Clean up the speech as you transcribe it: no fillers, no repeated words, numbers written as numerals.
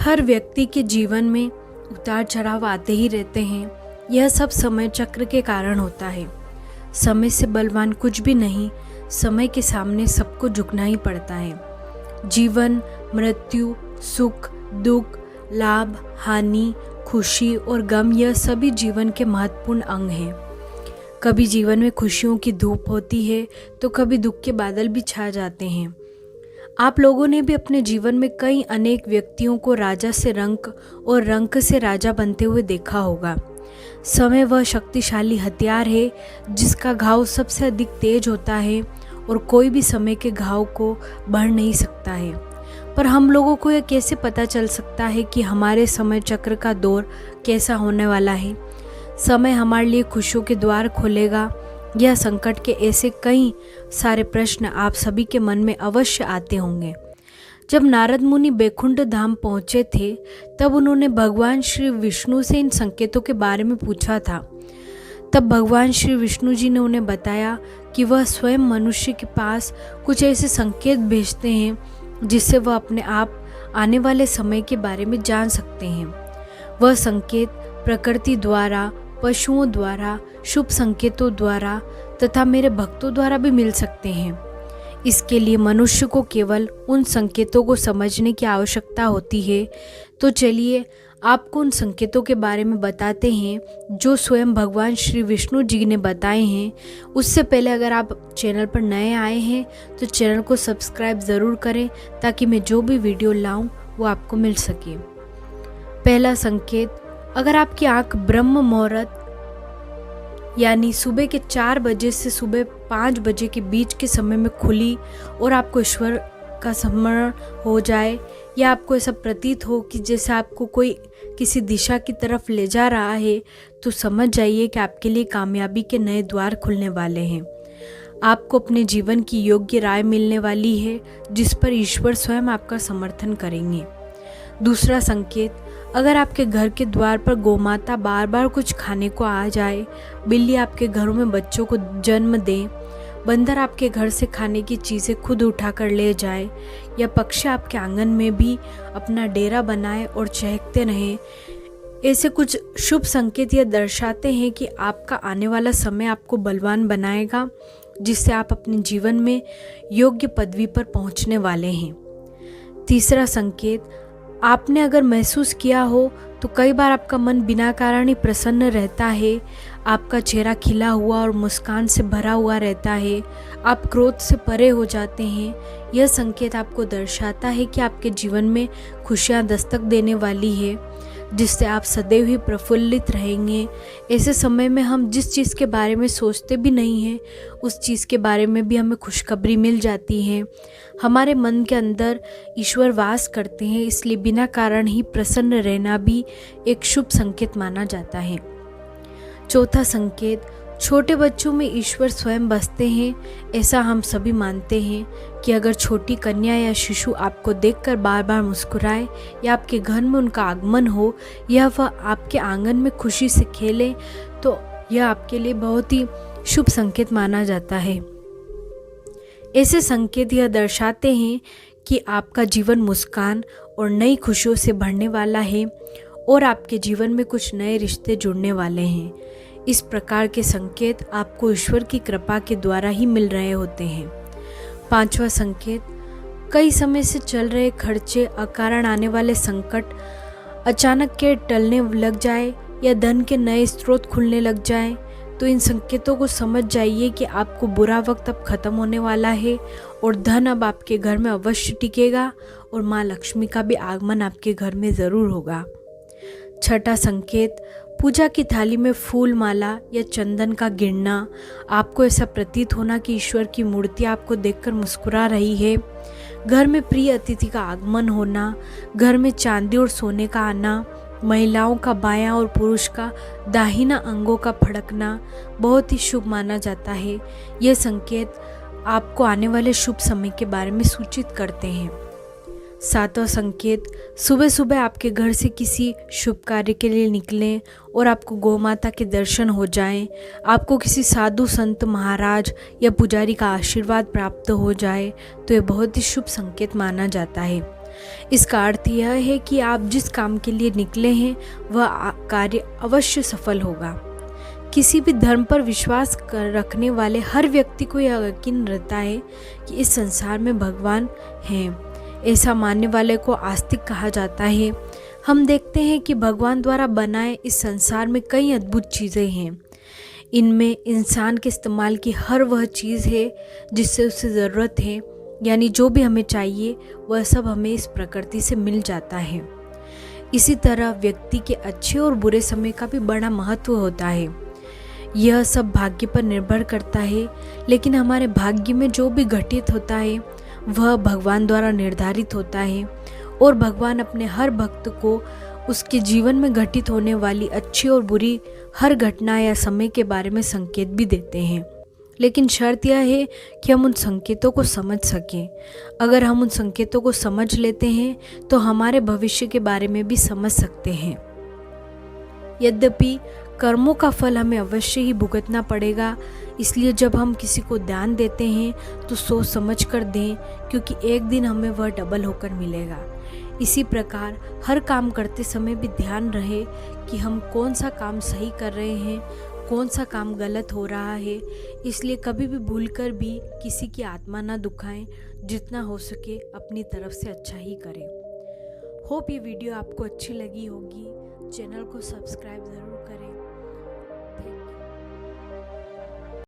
हर व्यक्ति के जीवन में उतार चढ़ाव आते ही रहते हैं। यह सब समय चक्र के कारण होता है। समय से बलवान कुछ भी नहीं, समय के सामने सबको झुकना ही पड़ता है। जीवन, मृत्यु, सुख, दुख, लाभ, हानि, खुशी और गम, यह सभी जीवन के महत्वपूर्ण अंग हैं। कभी जीवन में खुशियों की धूप होती है तो कभी दुख के बादल भी छा जाते हैं। आप लोगों ने भी अपने जीवन में कई अनेक व्यक्तियों को राजा से रंक और रंक से राजा बनते हुए देखा होगा। समय वह शक्तिशाली हथियार है जिसका घाव सबसे अधिक तेज होता है और कोई भी समय के घाव को बढ़ नहीं सकता है। पर हम लोगों को यह कैसे पता चल सकता है कि हमारे समय चक्र का दौर कैसा होने वाला है? समय हमारे लिए खुशियों के द्वार खोलेगा या संकट के ऐसे कई सारे प्रश्न आप सभी के मन में अवश्य आते होंगे। जब नारद मुनि बैकुंठ धाम पहुँचे थे तब उन्होंने भगवान श्री विष्णु से इन संकेतों के बारे में पूछा था। तब भगवान श्री विष्णु जी ने उन्हें बताया कि वह स्वयं मनुष्य के पास कुछ ऐसे संकेत भेजते हैं जिससे वह अपने आप आने वाले समय के बारे में जान सकते हैं। वह संकेत प्रकृति द्वारा, पशुओं द्वारा, शुभ संकेतों द्वारा तथा मेरे भक्तों द्वारा भी मिल सकते हैं। इसके लिए मनुष्य को केवल उन संकेतों को समझने की आवश्यकता होती है। तो चलिए आपको उन संकेतों के बारे में बताते हैं जो स्वयं भगवान श्री विष्णु जी ने बताए हैं। उससे पहले अगर आप चैनल पर नए आए हैं तो चैनल को सब्सक्राइब ज़रूर करें ताकि मैं जो भी वीडियो लाऊं वो आपको मिल सके। पहला संकेत, अगर आपकी आंख ब्रह्म मुहूर्त यानी सुबह के 4 बजे से सुबह 5 बजे के बीच के समय में खुली और आपको ईश्वर का स्मरण हो जाए या आपको ऐसा प्रतीत हो कि जैसे आपको कोई किसी दिशा की तरफ ले जा रहा है, तो समझ जाइए कि आपके लिए कामयाबी के नए द्वार खुलने वाले हैं। आपको अपने जीवन की योग्य राय मिलने वाली है जिस पर ईश्वर स्वयं आपका समर्थन करेंगे। दूसरा संकेत, अगर आपके घर के द्वार पर गोमाता बार बार कुछ खाने को आ जाए, बिल्ली आपके घरों में बच्चों को जन्म दे, बंदर आपके घर से खाने की चीज़ें खुद उठा कर ले जाए या पक्षी आपके आंगन में भी अपना डेरा बनाए और चहकते रहें, ऐसे कुछ शुभ संकेत यह दर्शाते हैं कि आपका आने वाला समय आपको बलवान बनाएगा जिससे आप अपने जीवन में योग्य पदवी पर पहुंचने वाले हैं। तीसरा संकेत, आपने अगर महसूस किया हो तो कई बार आपका मन बिना कारण ही प्रसन्न रहता है। आपका चेहरा खिला हुआ और मुस्कान से भरा हुआ रहता है। आप क्रोध से परे हो जाते हैं। यह संकेत आपको दर्शाता है कि आपके जीवन में खुशियां दस्तक देने वाली है जिससे आप सदैव ही प्रफुल्लित रहेंगे। ऐसे समय में हम जिस चीज़ के बारे में सोचते भी नहीं हैं उस चीज़ के बारे में भी हमें खुशखबरी मिल जाती है। हमारे मन के अंदर ईश्वर वास करते हैं, इसलिए बिना कारण ही प्रसन्न रहना भी एक शुभ संकेत माना जाता है। चौथा संकेत, छोटे बच्चों में ईश्वर स्वयं बसते हैं। ऐसा हम सभी मानते हैं कि अगर छोटी कन्या या शिशु आपको देखकर बार बार मुस्कुराए या आपके घर में उनका आगमन हो या वह आपके आंगन में खुशी से खेले तो यह आपके लिए बहुत ही शुभ संकेत माना जाता है। ऐसे संकेत यह दर्शाते हैं कि आपका जीवन मुस्कान और नई खुशियों से भरने वाला है और आपके जीवन में कुछ नए रिश्ते जुड़ने वाले हैं। इस प्रकार के संकेत आपको ईश्वर की कृपा के द्वारा ही मिल रहे होते हैं। पांचवा संकेत, कई समय से चल रहे खर्चे, अकारण आने वाले संकट अचानक के टलने लग जाए या धन के नए स्रोत खुलने लग जाए तो इन संकेतों को समझ जाइए कि आपको बुरा वक्त अब खत्म होने वाला है और धन अब आपके घर में अवश्य टिकेगा और माँ लक्ष्मी का भी आगमन आपके घर में ज़रूर होगा। छठा संकेत, पूजा की थाली में फूल माला या चंदन का गिरना, आपको ऐसा प्रतीत होना कि ईश्वर की मूर्ति आपको देखकर मुस्कुरा रही है। घर में प्रिय अतिथि का आगमन होना, घर में चांदी और सोने का आना, महिलाओं का बायां और पुरुष का दाहिना अंगों का फड़कना बहुत ही शुभ माना जाता है। यह संकेत आपको आने वाले शुभ समय के बारे में सूचित करते हैं। सातवां संकेत, सुबह सुबह आपके घर से किसी शुभ कार्य के लिए निकलें और आपको गौ माता के दर्शन हो जाएं, आपको किसी साधु संत महाराज या पुजारी का आशीर्वाद प्राप्त हो जाए तो यह बहुत ही शुभ संकेत माना जाता है। इसका अर्थ यह है कि आप जिस काम के लिए निकले हैं वह कार्य अवश्य सफल होगा। किसी भी धर्म पर विश्वास रखने वाले हर व्यक्ति को यह यकीन रहता है कि इस संसार में भगवान हैं। ऐसा मानने वाले को आस्तिक कहा जाता है। हम देखते हैं कि भगवान द्वारा बनाए इस संसार में कई अद्भुत चीज़ें हैं। इनमें इंसान के इस्तेमाल की हर वह चीज़ है जिससे उसे ज़रूरत है, यानी जो भी हमें चाहिए वह सब हमें इस प्रकृति से मिल जाता है। इसी तरह व्यक्ति के अच्छे और बुरे समय का भी बड़ा महत्व होता है। यह सब भाग्य पर निर्भर करता है, लेकिन हमारे भाग्य में जो भी घटित होता है वह भगवान द्वारा निर्धारित होता है और भगवान अपने हर भक्त को उसके जीवन में घटित होने वाली अच्छी और बुरी हर घटना या समय के बारे में संकेत भी देते हैं। लेकिन शर्त यह है कि हम उन संकेतों को समझ सकें। अगर हम उन संकेतों को समझ लेते हैं तो हमारे भविष्य के बारे में भी समझ सकते हैं। यद्यपि कर्मों का फल हमें अवश्य ही भुगतना पड़ेगा, इसलिए जब हम किसी को दान देते हैं तो सोच समझ कर दें, क्योंकि एक दिन हमें वह डबल होकर मिलेगा। इसी प्रकार हर काम करते समय भी ध्यान रहे कि हम कौन सा काम सही कर रहे हैं, कौन सा काम गलत हो रहा है। इसलिए कभी भी भूलकर भी किसी की आत्मा ना दुखाएं, जितना हो सके अपनी तरफ से अच्छा ही करें। होप ये वीडियो आपको अच्छी लगी होगी। चैनल को सब्सक्राइब ज़रूर करें।